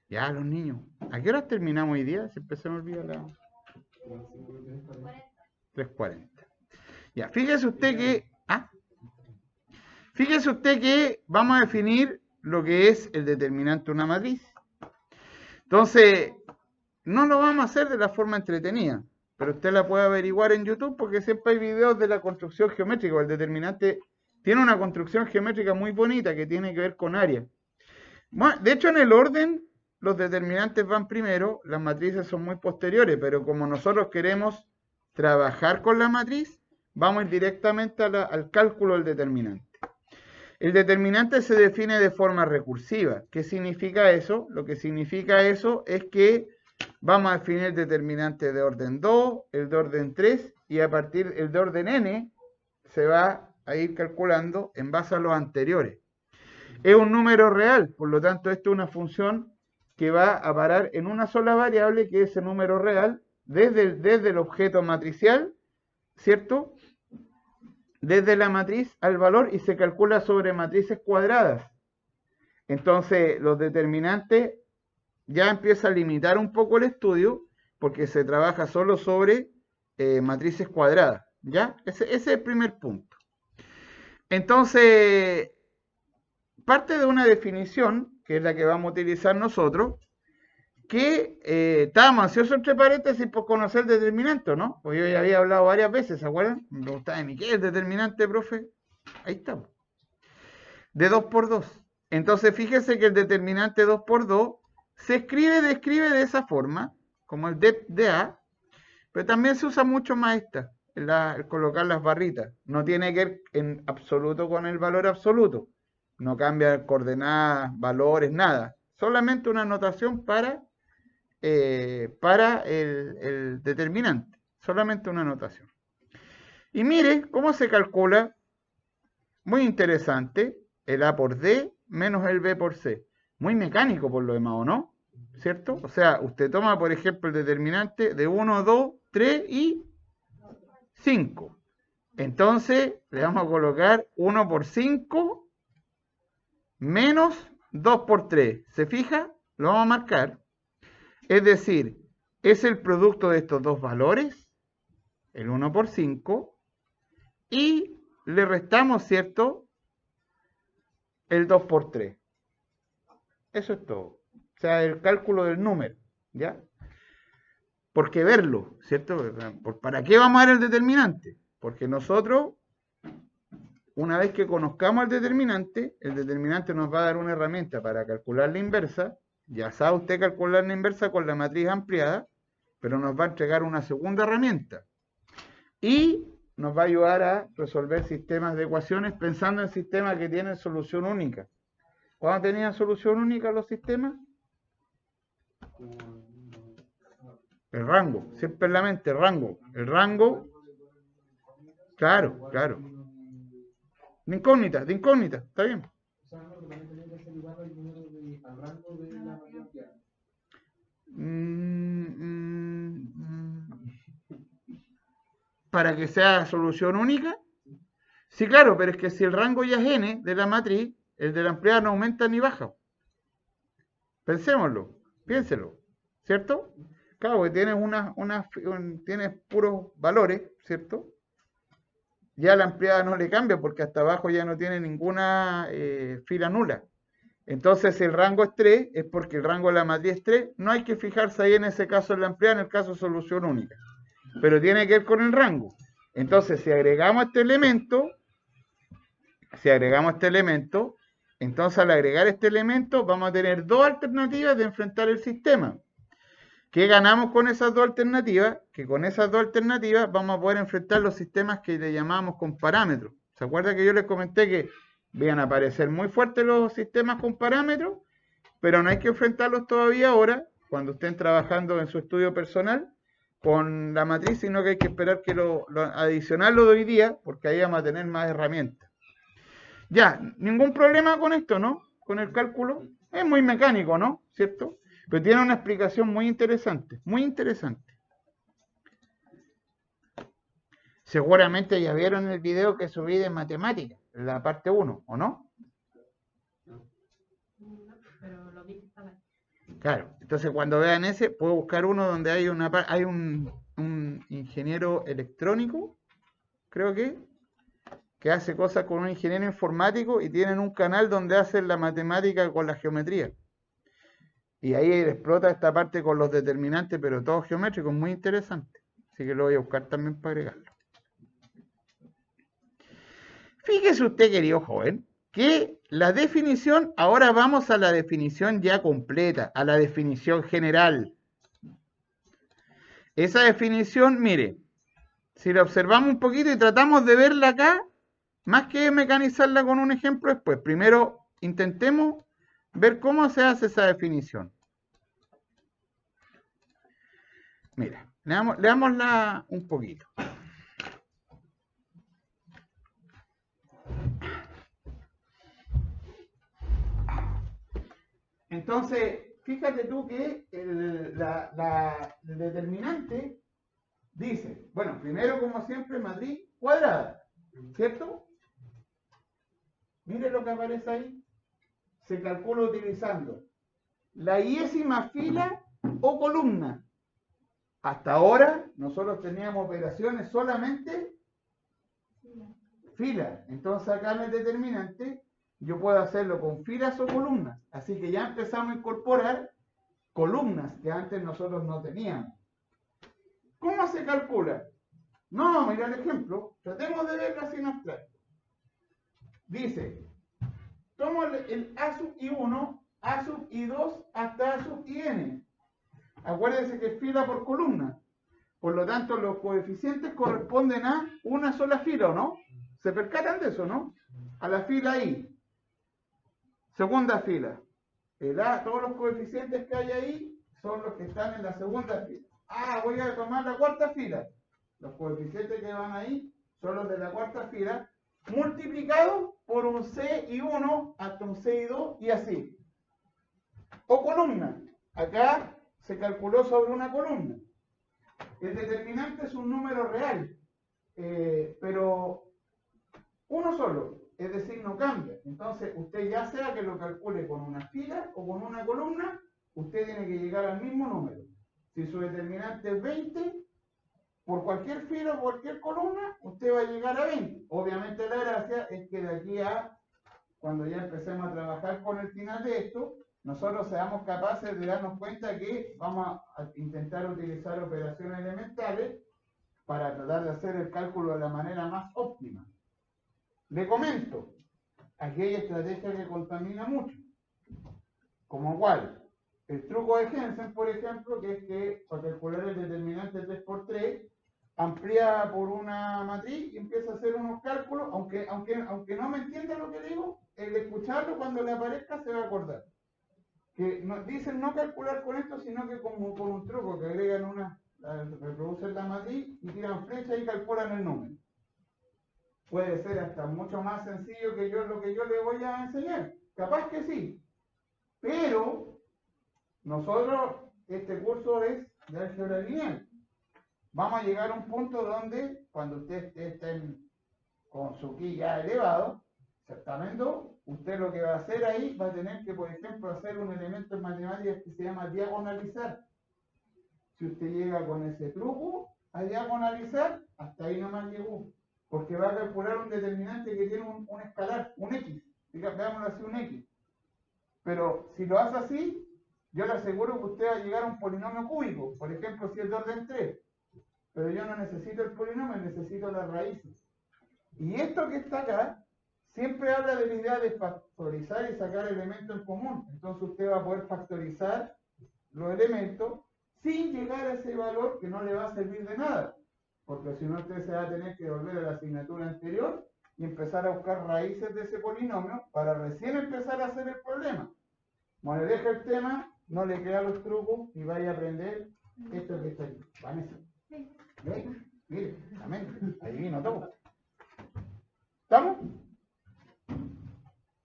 Ya, los niños. ¿A qué hora terminamos hoy día? Siempre se me olvida la 3:40. Ya, fíjese usted que vamos a definir lo que es el determinante de una matriz. Entonces, no lo vamos a hacer de la forma entretenida, pero usted la puede averiguar en YouTube porque siempre hay videos de la construcción geométrica. El determinante tiene una construcción geométrica muy bonita que tiene que ver con área. Bueno, de hecho, en el orden, los determinantes van primero, las matrices son muy posteriores, pero como nosotros queremos trabajar con la matriz, vamos a ir directamente al cálculo del determinante. El determinante se define de forma recursiva. ¿Qué significa eso? Lo que significa eso es que vamos a definir el determinante de orden 2, el de orden 3, y a partir del de orden n se va a ir calculando en base a los anteriores. Es un número real, por lo tanto, esto es una función que va a parar en una sola variable, que es el número real, desde el objeto matricial, ¿cierto? Desde la matriz al valor y se calcula sobre matrices cuadradas. Entonces, los determinantes ya empieza a limitar un poco el estudio porque se trabaja solo sobre matrices cuadradas, ¿ya? Ese es el primer punto. Entonces, parte de una definición, que es la que vamos a utilizar nosotros, que estábamos ansiosos entre paréntesis por conocer el determinante, ¿no? Pues yo ya había hablado varias veces, ¿se acuerdan? Me preguntaba, ¿y qué es el determinante, profe? Ahí está. De 2 por 2. Entonces, fíjese que el determinante 2 por 2 describe de esa forma, como el de A, pero también se usa mucho más el colocar las barritas. No tiene que ver en absoluto con el valor absoluto. No cambia coordenadas, valores, nada. Solamente una notación para el determinante. Solamente una notación. Y mire cómo se calcula. Muy interesante. El A por D menos el B por C. Muy mecánico por lo demás, ¿o no? ¿Cierto? O sea, usted toma, por ejemplo, el determinante de 1, 2, 3 y 5. Entonces, le vamos a colocar 1 por 5 menos 2 por 3. ¿Se fija? Lo vamos a marcar. Es decir, es el producto de estos dos valores, el 1 por 5, y le restamos, ¿cierto?, el 2 por 3. Eso es todo. O sea, el cálculo del número, ¿ya? ¿Por qué verlo, cierto? ¿Para qué vamos a ver el determinante? Porque nosotros, una vez que conozcamos el determinante nos va a dar una herramienta para calcular la inversa. Ya sabe usted calcular la inversa con la matriz ampliada, pero nos va a entregar una segunda herramienta. Y nos va a ayudar a resolver sistemas de ecuaciones pensando en sistemas que tienen solución única. ¿Cuándo tenían solución única los sistemas? El rango, siempre en la mente, el rango, claro, claro. De incógnita, está bien. Para que sea solución única. Sí, claro, pero es que si el rango ya es n de la matriz, el de la ampliada no aumenta ni baja. Pensémoslo, piénselo, ¿cierto? Claro, que tienes tienes puros valores, ¿cierto? Ya la ampliada no le cambia porque hasta abajo ya no tiene ninguna fila nula. Entonces, si el rango es 3, es porque el rango de la matriz es 3. No hay que fijarse ahí en ese caso en la ampliada, en el caso de solución única. Pero tiene que ver con el rango. Entonces, si agregamos este elemento, entonces al agregar este elemento vamos a tener dos alternativas de enfrentar el sistema. ¿Qué ganamos con esas dos alternativas? Que con esas dos alternativas vamos a poder enfrentar los sistemas que le llamamos con parámetros. ¿Se acuerda que yo les comenté que van a aparecer muy fuertes los sistemas con parámetros? Pero no hay que enfrentarlos todavía ahora, cuando estén trabajando en su estudio personal, con la matriz, sino que hay que esperar que lo adicional lo de hoy día, porque ahí vamos a tener más herramientas. Ya, ningún problema con esto, ¿no? Con el cálculo. Es muy mecánico, ¿no? ¿Cierto? Pero tiene una explicación muy interesante, muy interesante. Seguramente ya vieron el video que subí de matemáticas, la parte 1, ¿o no? Pero lo vi que estaba. Claro, entonces cuando vean ese, puedo buscar uno donde hay hay un ingeniero electrónico, creo que hace cosas con un ingeniero informático y tienen un canal donde hacen la matemática con la geometría. Y ahí explota esta parte con los determinantes, pero todo geométrico, muy interesante. Así que lo voy a buscar también para agregarlo. Fíjese usted, querido joven, que la definición, ahora vamos a la definición ya completa, a la definición general. Esa definición, mire, si la observamos un poquito y tratamos de verla acá, más que mecanizarla con un ejemplo después, primero intentemos ver cómo se hace esa definición. Mira, leámosla un poquito. Entonces, fíjate tú que el determinante dice, bueno, primero como siempre Madrid cuadrada, ¿cierto? Mire lo que aparece ahí. Se calcula utilizando la iésima fila o columna. Hasta ahora nosotros teníamos operaciones solamente fila. Entonces acá en el determinante yo puedo hacerlo con filas o columnas. Así que ya empezamos a incorporar columnas que antes nosotros no teníamos. ¿Cómo se calcula? No, mira el ejemplo. Tratemos de verlo así en abstracto. Dice, tomo el A sub I1, A sub I2 hasta A sub IN. Acuérdense que es fila por columna. Por lo tanto, los coeficientes corresponden a una sola fila, ¿o no? ¿Se percatan de eso, no? A la fila I. Segunda fila. El A, todos los coeficientes que hay ahí son los que están en la segunda fila. Ah, voy a tomar la cuarta fila. Los coeficientes que van ahí son los de la cuarta fila, multiplicados por un CI1 hasta un CI2 y así. O columna. Acá se calculó sobre una columna. El determinante es un número real, pero uno solo, es decir, no cambia. Entonces, usted ya sea que lo calcule con una fila o con una columna, usted tiene que llegar al mismo número. Si su determinante es 20, por cualquier fila o cualquier columna, usted va a llegar a 20. Obviamente la gracia es que de aquí a, cuando ya empecemos a trabajar con el final de esto, nosotros seamos capaces de darnos cuenta que vamos a intentar utilizar operaciones elementales para tratar de hacer el cálculo de la manera más óptima. Le comento, aquí hay estrategia que contamina mucho. ¿Como cuál? El truco de Jensen, por ejemplo, que es que para calcular el determinante 3×3, amplía por una matriz y empieza a hacer unos cálculos, aunque no me entienda lo que digo, el escucharlo cuando le aparezca se va a acordar. Que dicen no calcular con esto, sino que como con un truco, que agregan reproducen la matriz y tiran flecha y calculan el número. Puede ser hasta mucho más sencillo que lo que yo le voy a enseñar. Capaz que sí. Pero nosotros, este curso es de álgebra lineal. Vamos a llegar a un punto donde, cuando usted esté con su ki ya elevado, certamente, usted lo que va a hacer ahí va a tener que, por ejemplo, hacer un elemento en matemáticas que se llama diagonalizar. Si usted llega con ese truco a diagonalizar, hasta ahí nomás llegó. Porque va a calcular un determinante que tiene un escalar, un X. Veámoslo así, un X. Pero si lo hace así, yo le aseguro que usted va a llegar a un polinomio cúbico. Por ejemplo, si es de orden 3. Pero yo no necesito el polinomio, necesito las raíces. Y esto que está acá, siempre habla de la idea de factorizar y sacar elementos en común. Entonces usted va a poder factorizar los elementos sin llegar a ese valor que no le va a servir de nada. Porque si no, usted se va a tener que volver a la asignatura anterior y empezar a buscar raíces de ese polinomio para recién empezar a hacer el problema. Bueno, le deja el tema, no le crea los trucos y vaya a aprender esto que está aquí. Vanessa. ¿Ve? Mire, amén. Ahí vino todo. ¿Estamos?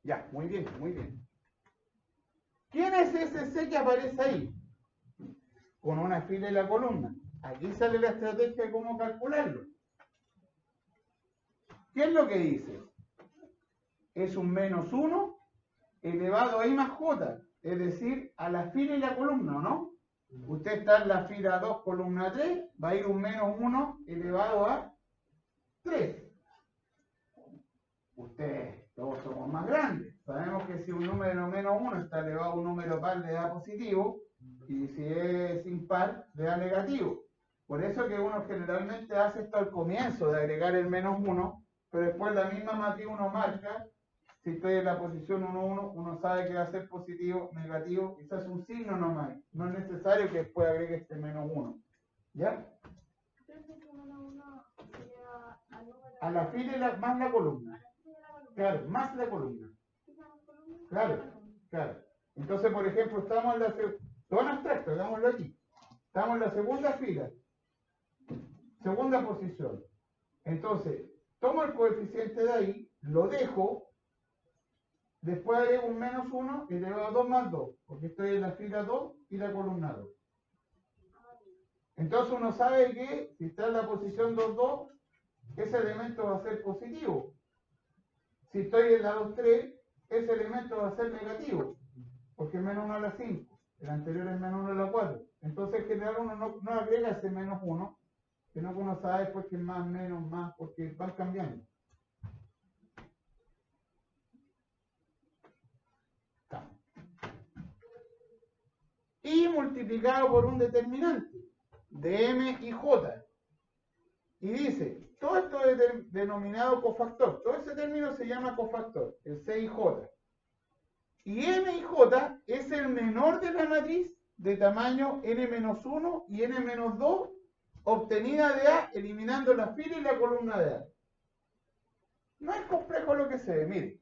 Ya, muy bien, muy bien. ¿Quién es ese C que aparece ahí? Con una fila y la columna. Aquí sale la estrategia de cómo calcularlo. ¿Qué es lo que dice? Es un -1 elevado a I más J. es decir, a la fila y la columna, ¿no? Usted está en la fila 2, columna 3, va a ir un menos 1 elevado a 3. Ustedes, todos somos más grandes. Sabemos que si un número menos 1 está elevado a un número par, le da positivo, y si es impar, le da negativo. Por eso que uno generalmente hace esto al comienzo, de agregar el menos 1, pero después la misma matriz uno marca. Si estoy en la posición 1, 1, uno sabe que va a ser positivo, negativo, y se hace un signo nomás. No es necesario que después agregue este menos 1. ¿Ya? A la fila más la columna. Claro, más la columna. Claro, claro. Entonces, por ejemplo, estamos en la todo en abstracto, hagámoslo aquí. Estamos en la segunda fila. Segunda posición. Entonces, tomo el coeficiente de ahí, lo dejo, después agrego un menos 1 y elevado a 2 más 2, porque estoy en la fila 2 y la columna 2. Entonces uno sabe que si está en la posición 2, 2, ese elemento va a ser positivo. Si estoy en la 2, 3, ese elemento va a ser negativo, porque es menos 1 a la 5. El anterior es menos 1 a la 4. Entonces en general uno no agrega ese menos 1, sino que uno sabe después que es más, menos, más, porque van cambiando. Y multiplicado por un determinante de m y j. Y dice, todo esto es denominado cofactor. Todo ese término se llama cofactor, el c y j. Y m y j es el menor de la matriz de tamaño n-1 y n-2 obtenida de A eliminando la fila y la columna de A. No es complejo lo que se ve, mire.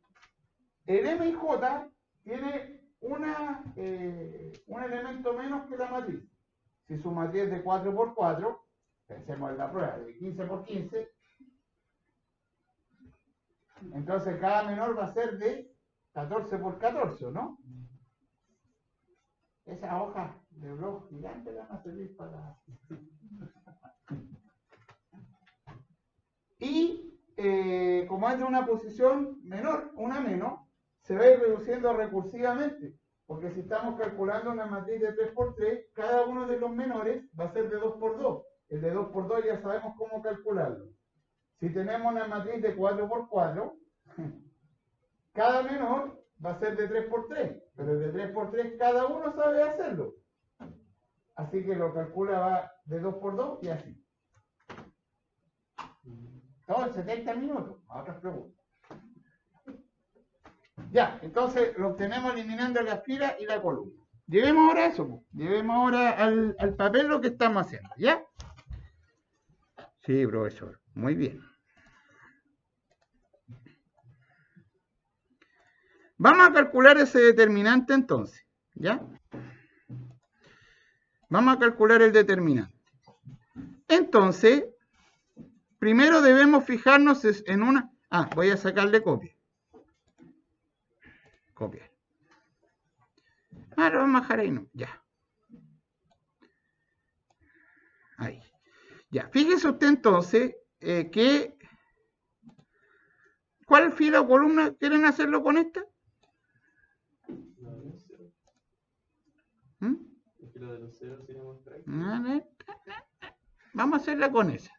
El m y j tiene un elemento menos que la matriz. Si su matriz es de 4 por 4, pensemos en la prueba, de 15 por 15, entonces cada menor va a ser de 14 por 14, ¿no? Esa hoja de blog gigante la van a servir para... Y como es de una posición menor, una menos, se va a ir reduciendo recursivamente. Porque si estamos calculando una matriz de 3 por 3, cada uno de los menores va a ser de 2 por 2. El de 2 por 2 ya sabemos cómo calcularlo. Si tenemos una matriz de 4 por 4, cada menor va a ser de 3 por 3. Pero el de 3 por 3 cada uno sabe hacerlo. Así que lo calcula va de 2 por 2 y así. Todo en 70 minutos. A otras preguntas. Ya, entonces lo obtenemos eliminando la fila y la columna. Llevemos ahora eso, pues. Llevemos ahora al papel lo que estamos haciendo, ¿ya? Sí, profesor, muy bien. Vamos a calcular ese determinante entonces, ¿ya? Vamos a calcular el determinante. Entonces, primero debemos fijarnos en una... Ah, voy a sacarle copia. Copiar. Lo vamos a dejar ahí, no, ya. Ahí. Ya, fíjese usted entonces que... ¿Cuál fila o columna quieren hacerlo con esta? ¿Mm? Vamos a hacerla con esa.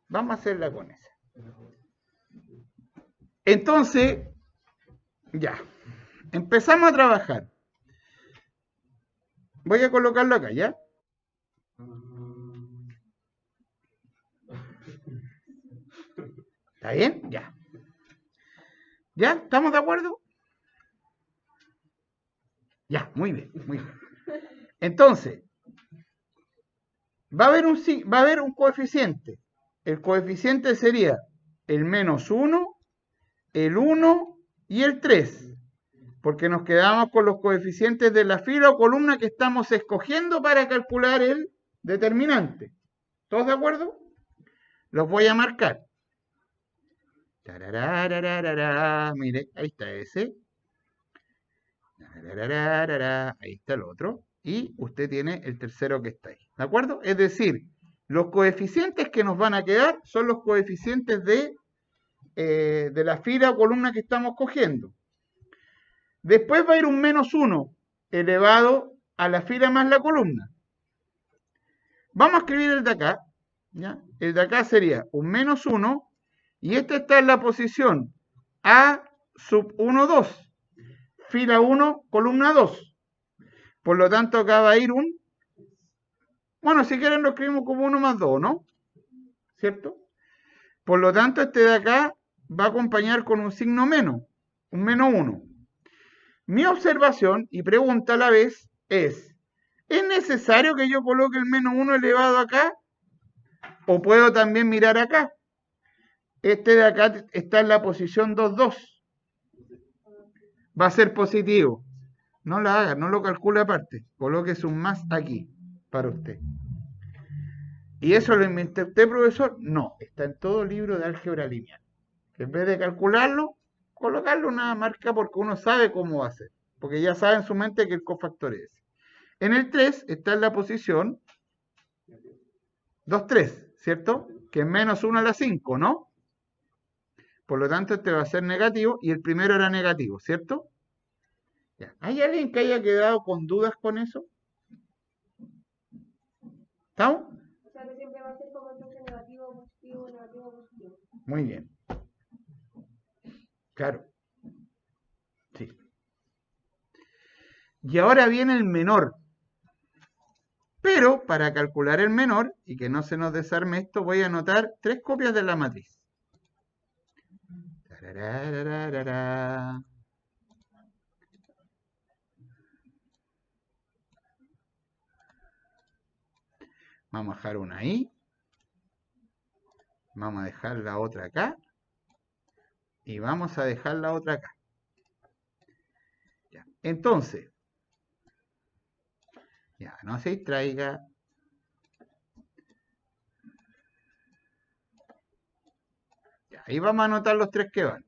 Vamos a hacerla con esa. Entonces, ya. Empezamos a trabajar. Voy a colocarlo acá, ¿ya? ¿Está bien? Ya. ¿Ya? ¿Estamos de acuerdo? Ya, muy bien, muy bien. Entonces, va a haber un coeficiente. El coeficiente sería el menos 1, el 1 y el 3. Porque nos quedamos con los coeficientes de la fila o columna que estamos escogiendo para calcular el determinante. ¿Todos de acuerdo? Los voy a marcar. Mire, ahí está ese. Ahí está el otro. Y usted tiene el tercero que está ahí. ¿De acuerdo? Es decir, los coeficientes que nos van a quedar son los coeficientes de la fila o columna que estamos cogiendo. Después va a ir un menos 1 elevado a la fila más la columna. Vamos a escribir el de acá. ¿Ya? El de acá sería un menos 1 y este está en la posición A sub 1, 2. Fila 1, columna 2. Por lo tanto, acá va a ir un... Bueno, si quieren lo escribimos como 1 más 2, ¿no? ¿Cierto? Por lo tanto, este de acá va a acompañar con un signo menos, un menos 1. Mi observación y pregunta a la vez ¿es necesario que yo coloque el menos 1 elevado acá? ¿O puedo también mirar acá? Este de acá está en la posición 2, 2. Va a ser positivo. No la haga, no lo calcule aparte. Coloque un más aquí para usted. ¿Y eso lo inventé usted, profesor? No, está en todo libro de álgebra lineal. En vez de calcularlo, colocarle una marca porque uno sabe cómo va a ser. Porque ya sabe en su mente que el cofactor es ese. En el 3 está en la posición 2, 3, ¿cierto? Que es menos 1 a la 5, ¿no? Por lo tanto, este va a ser negativo y el primero era negativo, ¿cierto? Ya. ¿Hay alguien que haya quedado con dudas con eso? ¿Estamos? O sea, que siempre va a ser como entonces negativo, positivo, negativo, positivo. Muy bien. Claro. Sí. Y ahora viene el menor. Pero para calcular el menor, y que no se nos desarme esto, voy a anotar 3 copias de la matriz. Tararararara. Vamos a dejar una ahí. Vamos a dejar la otra acá. Y vamos a dejar la otra acá. Ya. Entonces, ya, no se distraiga. Ya, ahí vamos a anotar los 3 que van.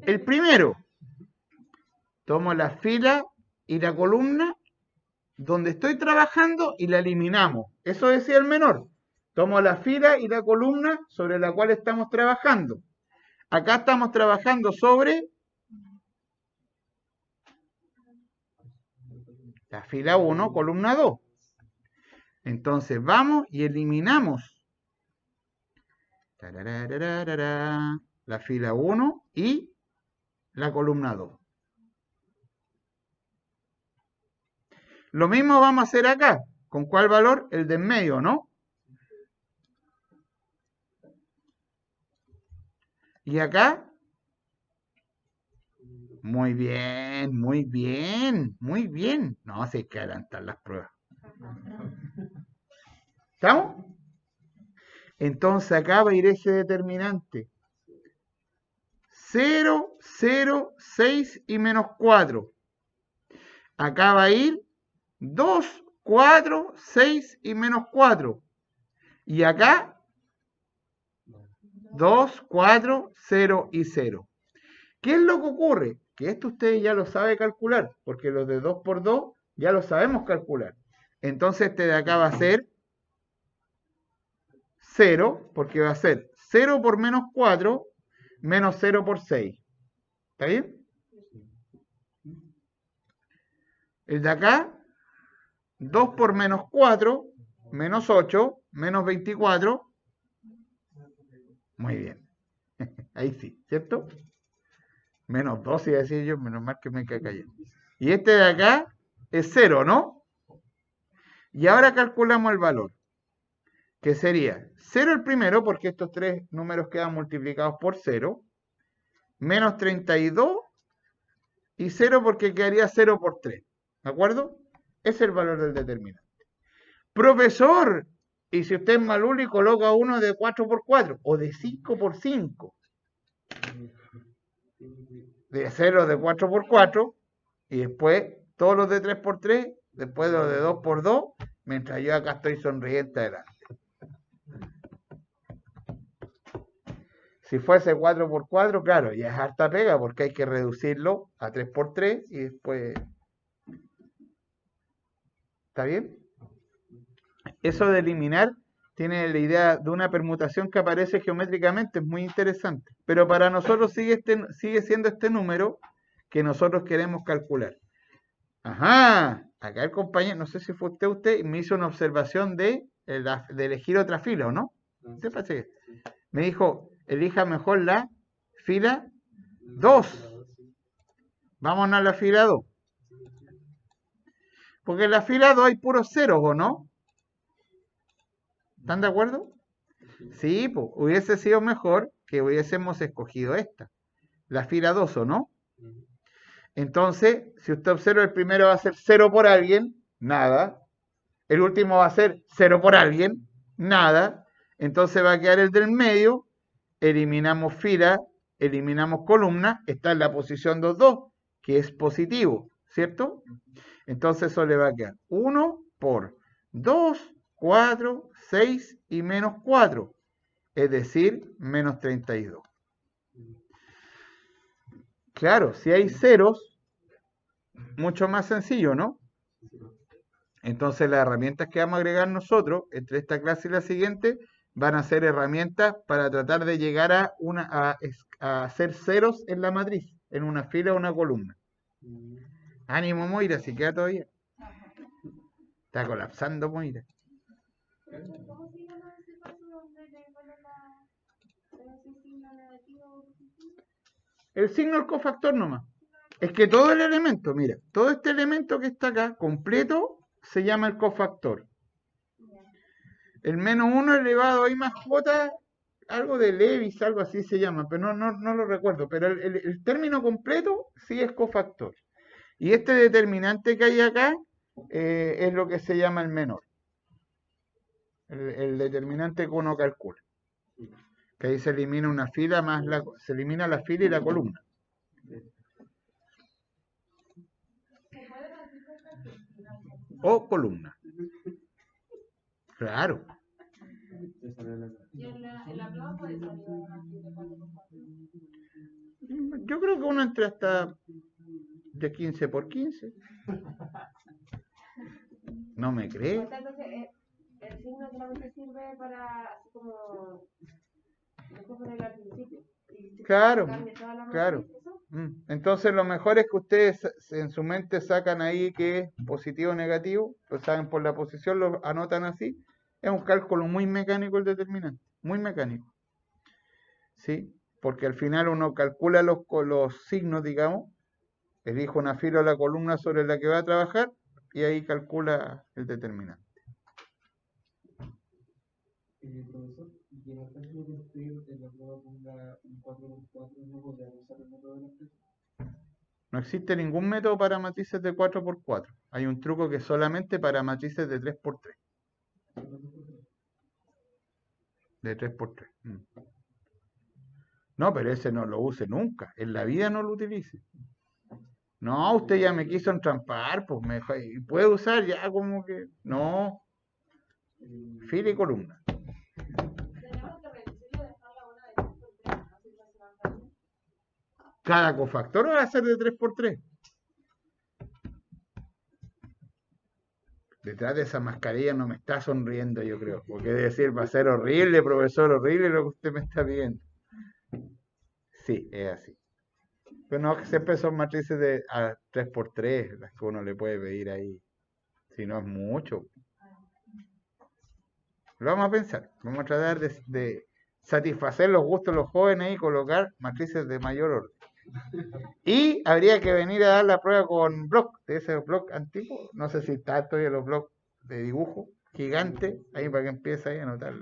El primero, tomo la fila y la columna donde estoy trabajando y la eliminamos. Eso decía el menor. Tomo la fila y la columna sobre la cual estamos trabajando. Acá estamos trabajando sobre la fila 1, columna 2. Entonces vamos y eliminamos la fila 1 y la columna 2. Lo mismo vamos a hacer acá. ¿Con cuál valor? El de en medio, ¿no? Y acá, muy bien, muy bien, muy bien. No, si hay que adelantar las pruebas. ¿Estamos? Entonces acá va a ir ese determinante. 0, 0, 6 y menos 4. Acá va a ir 2, 4, 6 y menos 4. Y acá 2, 4, 0 y 0. ¿Qué es lo que ocurre? Que esto ustedes ya lo saben calcular, porque los de 2 por 2 ya lo sabemos calcular. Entonces este de acá va a ser 0, porque va a ser 0 por menos 4, menos 0 por 6. ¿Está bien? El de acá, 2 por menos 4, menos 8, menos 24. Muy bien. Ahí sí, ¿cierto? Menos 2, iba a decir yo, menos mal que me cae cayendo. Y este de acá es 0, ¿no? Y ahora calculamos el valor, que sería 0 el primero, porque estos 3 números quedan multiplicados por 0, menos 32 y 0 porque quedaría 0 por 3. ¿De acuerdo? Ese es el valor del determinante. Profesor, y si usted es malulo y coloca uno de 4 por 4 o de 5 por 5, de 0 de 4 por 4 y después todos los de 3 por 3, después los de 2 por 2, mientras yo acá estoy sonriente adelante. Si fuese 4 por 4, claro, ya es harta pega porque hay que reducirlo a 3 por 3 y después... ¿Está bien? Eso de eliminar tiene la idea de una permutación que aparece geométricamente, es muy interesante. Pero para nosotros sigue siendo este número que nosotros queremos calcular. Ajá, acá el compañero, no sé si fue usted, me hizo una observación de elegir otra fila, ¿o no? ¿Qué pasa? Me dijo, elija mejor la fila 2. Vámonos a la fila 2. Porque en la fila 2 hay puros ceros, ¿o no? ¿Están de acuerdo? Sí, pues hubiese sido mejor que hubiésemos escogido esta, la fila 2, ¿o no? Entonces, si usted observa, el primero va a ser 0 por alguien, nada. El último va a ser 0 por alguien, nada. Entonces va a quedar el del medio, eliminamos fila, eliminamos columna, está en la posición 2,2, que es positivo, ¿cierto? Entonces eso le va a quedar 1 por 2, 4, 6 y menos 4, es decir, menos 32. Claro, si hay ceros, mucho más sencillo, ¿no? Entonces las herramientas que vamos a agregar nosotros entre esta clase y la siguiente van a ser herramientas para tratar de llegar a hacer ceros en la matriz, en una fila o una columna. Ánimo, Moira, si queda todavía. Está colapsando, Moira. ¿Cómo se llama ese paso donde le coloca ese signo negativo o positivo? El signo del cofactor nomás. Es que todo el elemento, mira, todo este elemento que está acá, completo, se llama el cofactor. El menos 1 elevado a I más J, algo de Levis, algo así se llama, pero no lo recuerdo. Pero el término completo sí es cofactor. Y este determinante que hay acá es lo que se llama el menor. El determinante que uno calcula. Que ahí se elimina una fila más se elimina la fila y la columna. O columna. Claro. Y en la prueba puede salir una fila de 4 por 4. Yo creo que uno entra hasta de 15 por 15. ¿No me cree? O sea, entonces el signo solamente sirve para, así como, después ponerlo al principio. Y si Claro, cambia toda la claro. matriz, ¿eso? Entonces lo mejor es que ustedes en su mente sacan ahí que es positivo o negativo, lo saben por la posición, lo anotan así. Es un cálculo muy mecánico el determinante, muy mecánico. ¿Sí? Porque al final uno calcula los signos, digamos, elige una fila o la columna sobre la que va a trabajar y ahí calcula el determinante. Profesor, y en el caso de que usted en la prueba ponga un 4x4, ¿no podría usar el método de la flecha? No existe ningún método para matrices de 4x4. Hay un truco que es solamente para matrices de 3x3. De 3x3. No, pero ese no lo use nunca. En la vida no lo utilice. No, usted ya me quiso entrampar, pues puede usar ya como que. No. Fila y columna. Tenemos que reducirlo, dejarla una de 3 por 3, ¿no? Si no se va a cambiar. Cada cofactor va a ser de 3x3. Detrás de esa mascarilla no me está sonriendo, yo creo. Porque debe decir, va a ser horrible, profesor, horrible lo que usted me está pidiendo. Sí, es así. Pero no, que siempre son matrices de 3x3, las que uno le puede pedir ahí. Si no es mucho. Lo vamos a pensar. Vamos a tratar de satisfacer los gustos de los jóvenes y colocar matrices de mayor orden. Y habría que venir a dar la prueba con bloc, de ese bloc antiguo. No sé si está todavía los blocs de dibujo gigante, ahí para que empiece ahí a anotar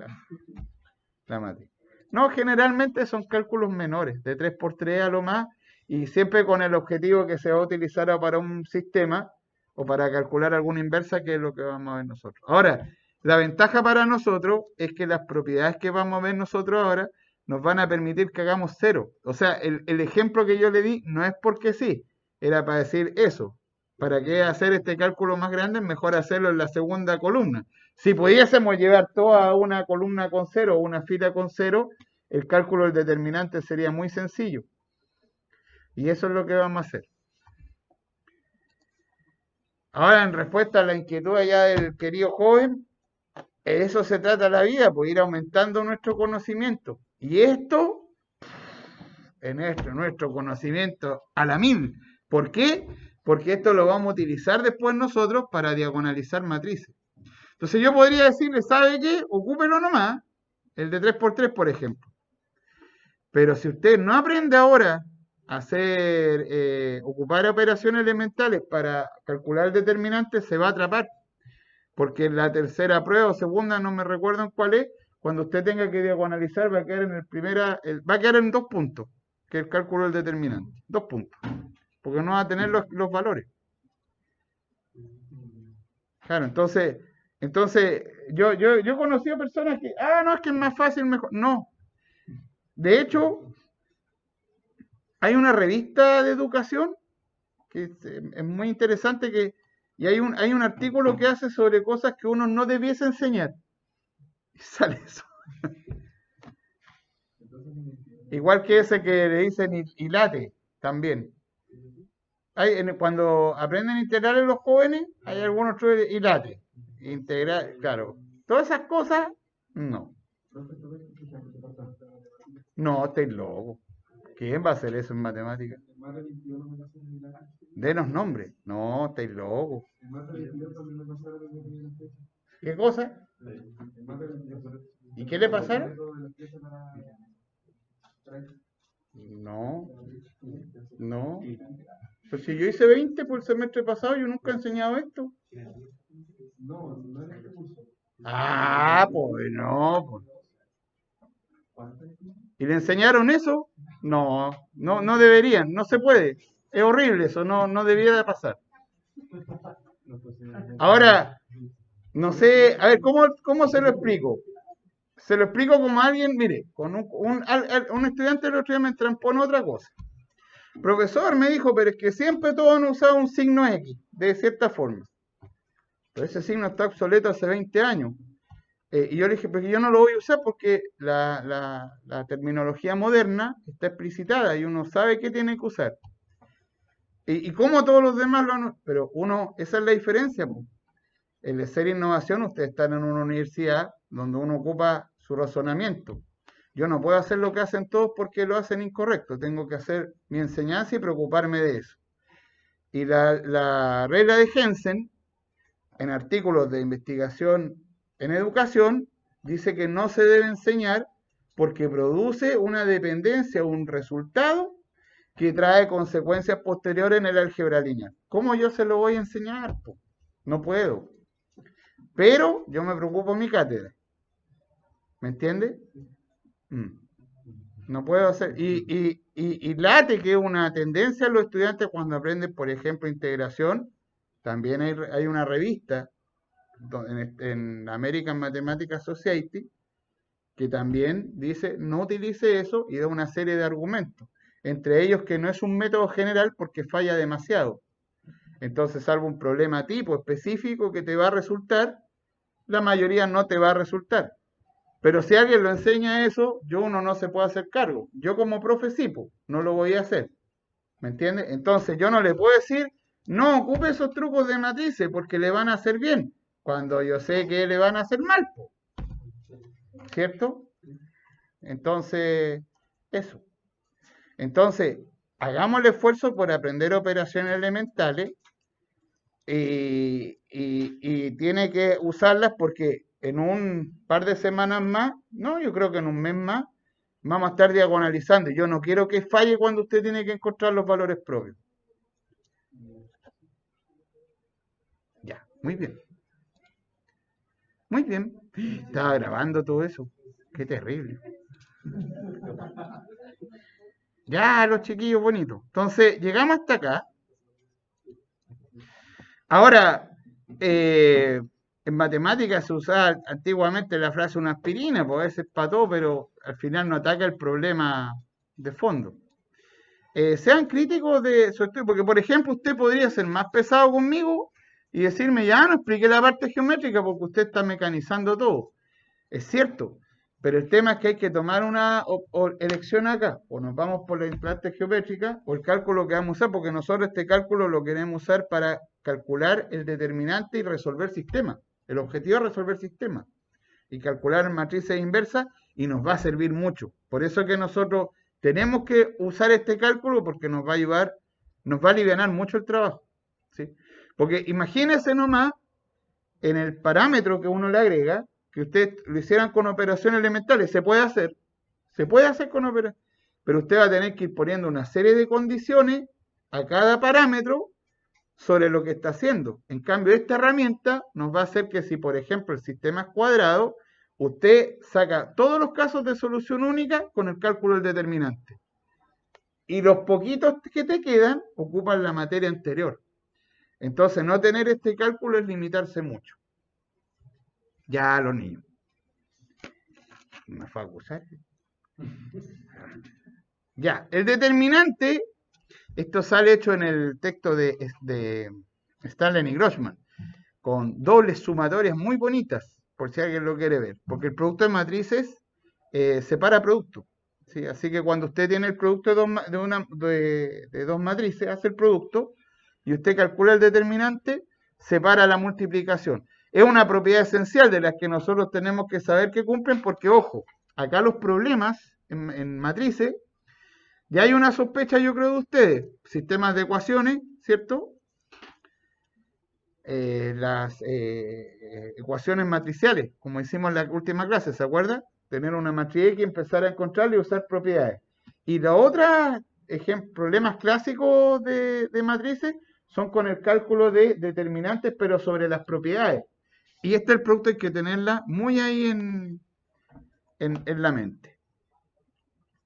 la matriz. No, generalmente son cálculos menores, de 3x3 a lo más, y siempre con el objetivo que se va a utilizar para un sistema o para calcular alguna inversa, que es lo que vamos a ver nosotros. Ahora, la ventaja para nosotros es que las propiedades que vamos a ver nosotros ahora nos van a permitir que hagamos cero. O sea, el ejemplo que yo le di no es porque sí, era para decir eso. ¿Para qué hacer este cálculo más grande? Es mejor hacerlo en la segunda columna. Si pudiésemos llevar toda una columna con cero o una fila con cero, el cálculo del determinante sería muy sencillo. Y eso es lo que vamos a hacer. Ahora, en respuesta a la inquietud allá del querido joven, eso se trata la vida, pues ir aumentando nuestro conocimiento. Y esto es nuestro conocimiento a la mil. ¿Por qué? Porque esto lo vamos a utilizar después nosotros para diagonalizar matrices. Entonces yo podría decirle, ¿sabe qué? Ocúpelo nomás, el de 3×3, por ejemplo. Pero si usted no aprende ahora a ocupar operaciones elementales para calcular el determinante, se va a atrapar. Porque en la tercera prueba o segunda, no me recuerdo en cuál es, cuando usted tenga que diagonalizar va a quedar va a quedar en 2 puntos, que es el cálculo del determinante. 2 puntos. Porque no va a tener los valores. Claro, entonces yo he conocido personas que, no, es que es más fácil, mejor. No. De hecho, hay una revista de educación que es muy interesante y hay un artículo que hace sobre cosas que uno no debiese enseñar. Y sale eso. Igual que ese que le dicen hilate, también. Cuando aprenden integrales los jóvenes, hay algunos otros hilate. Integral, claro. Todas esas cosas, no. No, estáis loco. ¿Quién va a hacer eso en matemáticas? Denos nombres. No, estáis locos. ¿Qué cosa? ¿Y qué le pasaron? No, no. Pues si yo hice 20 por el semestre pasado, yo nunca he enseñado esto. Pues no. Pues. ¿Y le enseñaron eso? No, no deberían, no se puede. Es horrible eso, no debiera pasar. Ahora, no sé, a ver, ¿cómo se lo explico? Se lo explico como alguien, mire, con un estudiante el otro día me trampone otra cosa. Profesor, me dijo, pero es que siempre todos han usado un signo X, de cierta forma. Pero ese signo está obsoleto hace 20 años. Y yo le dije, porque yo no lo voy a usar porque la terminología moderna está explicitada y uno sabe qué tiene que usar. Y como todos los demás lo han... Pero esa es la diferencia. Po. El ser innovación, ustedes están en una universidad donde uno ocupa su razonamiento. Yo no puedo hacer lo que hacen todos porque lo hacen incorrecto. Tengo que hacer mi enseñanza y preocuparme de eso. Y la regla de Jensen, en artículos de investigación en educación, dice que no se debe enseñar porque produce una dependencia, un resultado que trae consecuencias posteriores en el álgebra lineal. ¿Cómo yo se lo voy a enseñar? No puedo. Pero yo me preocupo en mi cátedra. ¿Me entiende? No puedo hacer. Y late que es una tendencia en los estudiantes cuando aprenden, por ejemplo, integración. También hay una revista en American Mathematical Society que también dice no utilice eso y da una serie de argumentos. Entre ellos que no es un método general porque falla demasiado. Entonces, salvo un problema tipo específico que te va a resultar, la mayoría no te va a resultar. Pero si alguien lo enseña eso, uno no se puede hacer cargo. Yo como profe sí, no lo voy a hacer. ¿Me entiendes? Entonces yo no le puedo decir, no ocupe esos trucos de matrices porque le van a hacer bien, cuando yo sé que le van a hacer mal. ¿Cierto? Entonces, eso. Entonces, hagamos el esfuerzo por aprender operaciones elementales y tiene que usarlas porque en un par de semanas más, no, yo creo que en un mes más, vamos a estar diagonalizando. Yo no quiero que falle cuando usted tiene que encontrar los valores propios. Ya, muy bien. Muy bien. Estaba grabando todo eso. Qué terrible. Ya, los chiquillos bonitos. Entonces, llegamos hasta acá. Ahora, en matemáticas se usaba antiguamente la frase una aspirina, pues a veces para todo, pero al final no ataca el problema de fondo. Sean críticos de su estudio, porque por ejemplo usted podría ser más pesado conmigo y decirme, ya no expliqué la parte geométrica porque usted está mecanizando todo. Es cierto, pero el tema es que hay que tomar una elección acá, o nos vamos por la parte geométrica o el cálculo que vamos a usar, porque nosotros este cálculo lo queremos usar para calcular el determinante y resolver sistemas. El objetivo es resolver sistemas. y calcular en matrices inversas y nos va a servir mucho. Por eso que nosotros tenemos que usar este cálculo porque nos va a ayudar, nos va a aliviar mucho el trabajo, ¿sí? Porque imagínense nomás en el parámetro que uno le agrega, que ustedes lo hicieran con operaciones elementales, se puede hacer con operaciones, pero usted va a tener que ir poniendo una serie de condiciones a cada parámetro sobre lo que está haciendo. En cambio, esta herramienta nos va a hacer que si, por ejemplo, el sistema es cuadrado, usted saca todos los casos de solución única con el cálculo del determinante. Y los poquitos que te quedan ocupan la materia anterior. Entonces, no tener este cálculo es limitarse mucho. Ya los niños. Me fue a acusar. Ya, el determinante, esto sale hecho en el texto de Stalin y Grossman, con dobles sumatorias muy bonitas, por si alguien lo quiere ver, porque el producto de matrices separa producto, ¿sí? Así que cuando usted tiene el producto de dos matrices, hace el producto, y usted calcula el determinante, separa la multiplicación. Es una propiedad esencial de las que nosotros tenemos que saber que cumplen, porque, ojo, acá los problemas en matrices, ya hay una sospecha, yo creo, de ustedes, sistemas de ecuaciones, ¿cierto? Las ecuaciones matriciales, como hicimos en la última clase, ¿se acuerda? Tener una matriz X, empezar a encontrarla y usar propiedades. Y los otros problemas clásicos de matrices son con el cálculo de determinantes, pero sobre las propiedades. Y este es el producto, hay que tenerla muy ahí en la mente.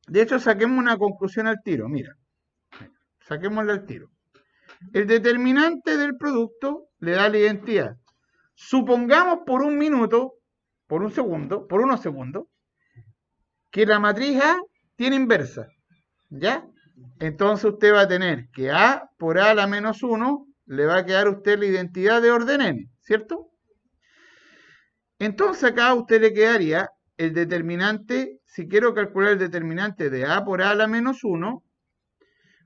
De hecho, saquemos una conclusión al tiro, mira. Saquémosla al tiro. El determinante del producto le da la identidad. Supongamos por unos segundos, que la matriz A tiene inversa, ¿ya? Entonces usted va a tener que A por A a la menos 1 le va a quedar a usted la identidad de orden n, ¿cierto? Entonces acá a usted le quedaría el determinante, si quiero calcular el determinante de A por A a la menos 1,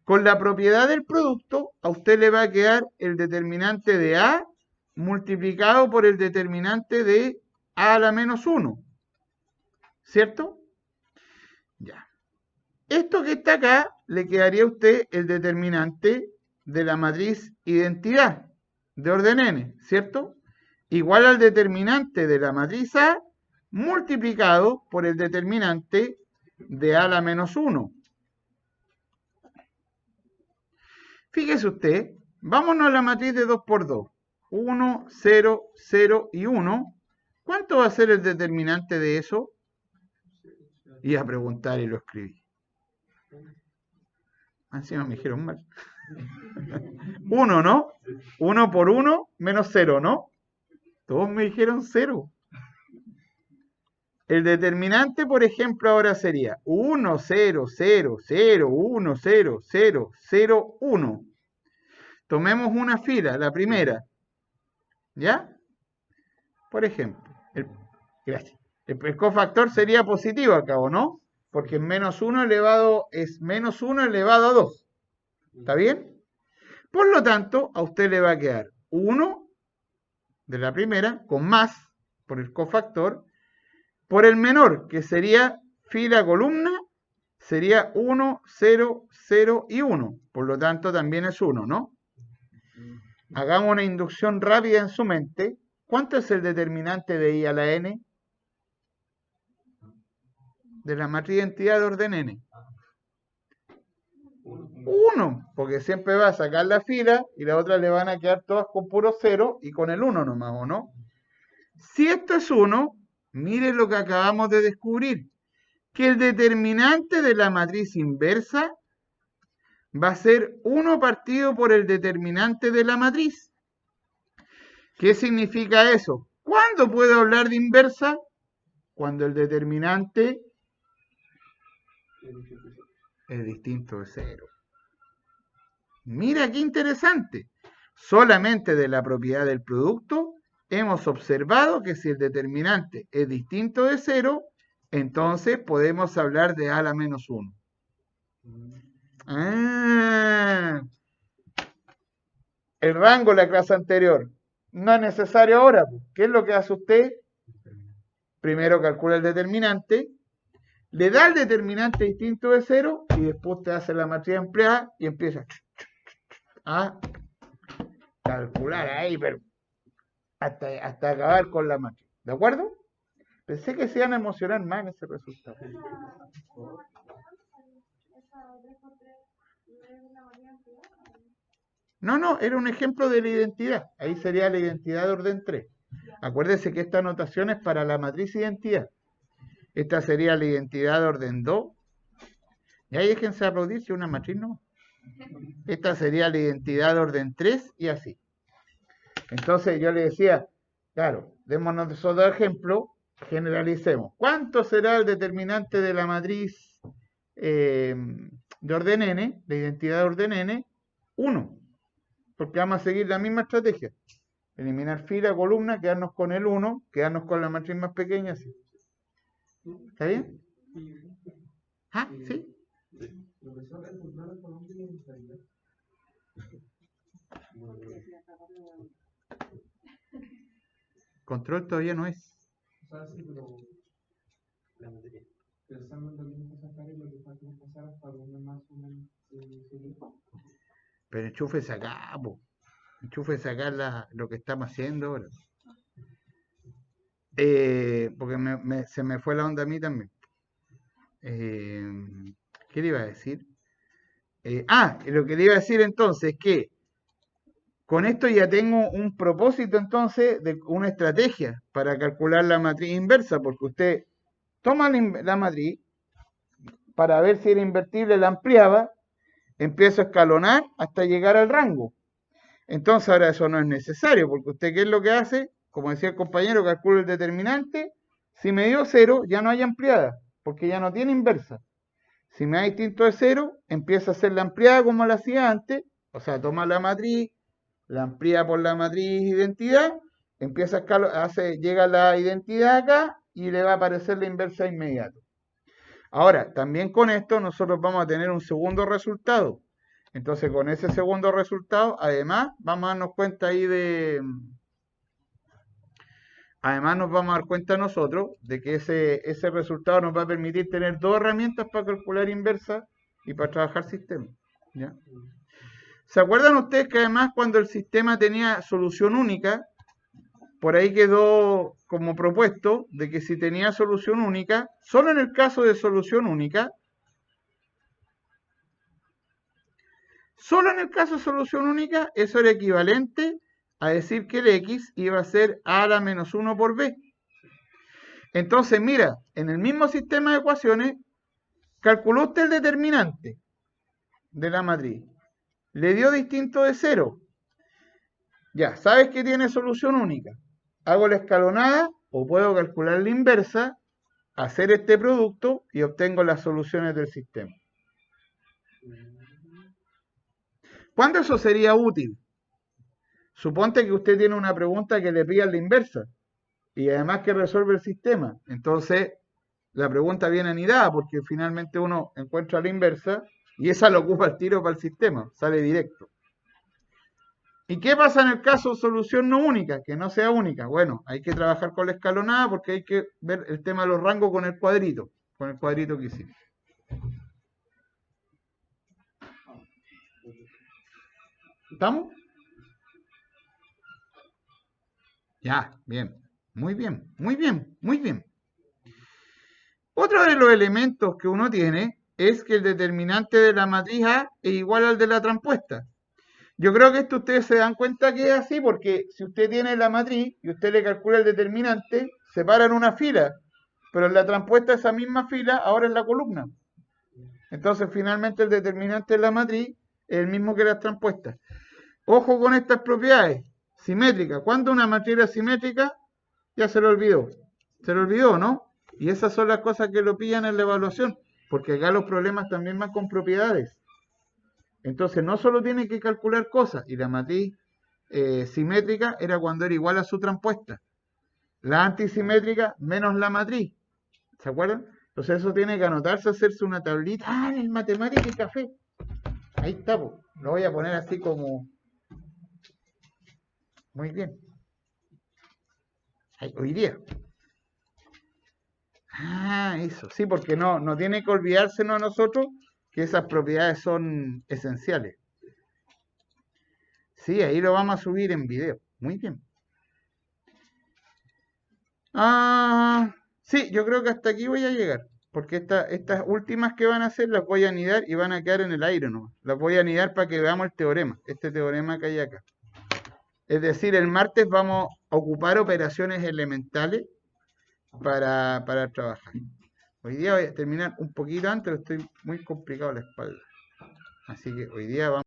con la propiedad del producto, a usted le va a quedar el determinante de A multiplicado por el determinante de A a la menos 1. ¿Cierto? Ya. Esto que está acá, le quedaría a usted el determinante de la matriz identidad de orden n, ¿cierto? Igual al determinante de la matriz A multiplicado por el determinante de A a la menos 1. Fíjese usted, vámonos a la matriz de 2 por 2. 1, 0, 0 y 1. ¿Cuánto va a ser el determinante de eso? Iba a preguntar y lo escribí. Encima me dijeron mal. 1, ¿no? 1 por 1 menos 0, ¿no? Todos me dijeron 0. El determinante, por ejemplo, ahora sería 1, 0, 0, 0, 1, 0, 0, 0, 1. Tomemos una fila, la primera. ¿Ya? Por ejemplo, gracias. El cofactor sería positivo acá, ¿o no? Porque menos 1 elevado es menos 1 elevado a 2. ¿Está bien? Por lo tanto, a usted le va a quedar 1 de la primera con más por el cofactor, por el menor, que sería fila columna, sería 1, 0, 0 y 1. Por lo tanto, también es 1, ¿no? Hagamos una inducción rápida en su mente. ¿Cuánto es el determinante de I a la n? De la matriz de identidad de orden n. 1, porque siempre va a sacar la fila y las otras le van a quedar todas con puro 0 y con el 1 nomás, ¿o no? Si esto es 1, miren lo que acabamos de descubrir, que el determinante de la matriz inversa va a ser 1 partido por el determinante de la matriz. ¿Qué significa eso? ¿Cuándo puedo hablar de inversa? Cuando el determinante es distinto de 0. Mira qué interesante. Solamente de la propiedad del producto hemos observado que si el determinante es distinto de 0, entonces podemos hablar de A a la menos 1. El rango de la clase anterior no es necesario ahora. ¿Qué es lo que hace usted? primero calcula el determinante, le da el determinante distinto de 0 y después te hace la matriz empleada y empieza a calcular ahí, pero hasta acabar con la matriz. ¿De acuerdo? Pensé que se iban a emocionar más en ese resultado. No, era un ejemplo de la identidad. Ahí sería la identidad de orden 3. Acuérdese que esta notación es para la matriz identidad. Esta sería la identidad de orden 2. Y ahí déjense aplaudir si una matriz no. Esta sería la identidad de orden 3 y así. Entonces yo le decía, claro, démonos esos dos ejemplos, generalicemos. ¿Cuánto será el determinante de la matriz de orden n, la identidad de orden n? 1. Porque vamos a seguir la misma estrategia. Eliminar fila, columna, quedarnos con el 1, quedarnos con la matriz más pequeña, así. ¿Está bien? ¿Ah? ¿Sí? Control todavía no es. Pero enchúfese acá, po. Enchúfese acá lo que estamos haciendo ahora. Porque se me fue la onda a mí también. ¿Qué le iba a decir? Lo que le iba a decir entonces es que con esto ya tengo un propósito entonces de una estrategia para calcular la matriz inversa, porque usted toma la matriz para ver si era invertible, la ampliaba, empiezo a escalonar hasta llegar al rango. Entonces ahora eso no es necesario, porque usted ¿qué es lo que hace? Como decía el compañero, calcula el determinante. Si me dio 0, ya no hay ampliada, porque ya no tiene inversa. Si me da distinto de 0, empieza a hacer la ampliada como la hacía antes, o sea, toma la matriz, la amplía por la matriz identidad, empieza a escalonar, llega la identidad acá y le va a aparecer la inversa inmediato. Ahora, también con esto nosotros vamos a tener un segundo resultado. Entonces, con ese segundo resultado, además, vamos a darnos cuenta ahí Además, nos vamos a dar cuenta nosotros de que ese resultado nos va a permitir tener dos herramientas para calcular inversa y para trabajar sistemas. ¿Ya? ¿Se acuerdan ustedes que además cuando el sistema tenía solución única, por ahí quedó como propuesto de que si tenía solución única, solo en el caso de solución única, eso era equivalente a decir que el x iba a ser a a la menos 1 por b. Entonces, mira, en el mismo sistema de ecuaciones, calculó usted el determinante de la matriz. Le dio distinto de 0. Ya, sabes que tiene solución única. Hago la escalonada o puedo calcular la inversa, hacer este producto y obtengo las soluciones del sistema. ¿Cuándo eso sería útil? Suponte que usted tiene una pregunta que le pida la inversa y además que resuelve el sistema. Entonces, la pregunta viene anidada porque finalmente uno encuentra la inversa y esa lo ocupa el tiro para el sistema, sale directo. ¿Y qué pasa en el caso de solución no única, que no sea única? Bueno, hay que trabajar con la escalonada porque hay que ver el tema de los rangos con el cuadrito que hicimos. ¿Estamos? Ya, bien. Muy bien, muy bien, muy bien. Otro de los elementos que uno tiene es que el determinante de la matriz A es igual al de la transpuesta. Yo creo que esto ustedes se dan cuenta que es así porque si usted tiene la matriz y usted le calcula el determinante, separan una fila, pero en la transpuesta esa misma fila ahora es la columna. Entonces finalmente el determinante de la matriz es el mismo que las transpuestas. Ojo con estas propiedades. Simétrica. ¿Cuándo una matriz era simétrica? Ya se lo olvidó. Se lo olvidó, ¿no? Y esas son las cosas que lo pillan en la evaluación, porque acá los problemas también van con propiedades. Entonces no solo tiene que calcular cosas, y la matriz simétrica era cuando era igual a su transpuesta. La antisimétrica menos la matriz. ¿Se acuerdan? Entonces eso tiene que anotarse, hacerse una tablita. Ah, en matemática y café. Ahí está, pues. Lo voy a poner así como... Muy bien. Hoy día. Ah, eso, sí, porque no tiene que olvidársenos a nosotros que esas propiedades son esenciales. Sí, ahí lo vamos a subir en video. Muy bien. Ah, sí, yo creo que hasta aquí voy a llegar. Porque estas últimas que van a hacer las voy a anidar y van a quedar en el aire nomás. Las voy a anidar para que veamos el teorema, este teorema que hay acá. Es decir, el martes vamos a ocupar operaciones elementales para trabajar. Hoy día voy a terminar un poquito antes, estoy muy complicado la espalda. Así que hoy día vamos.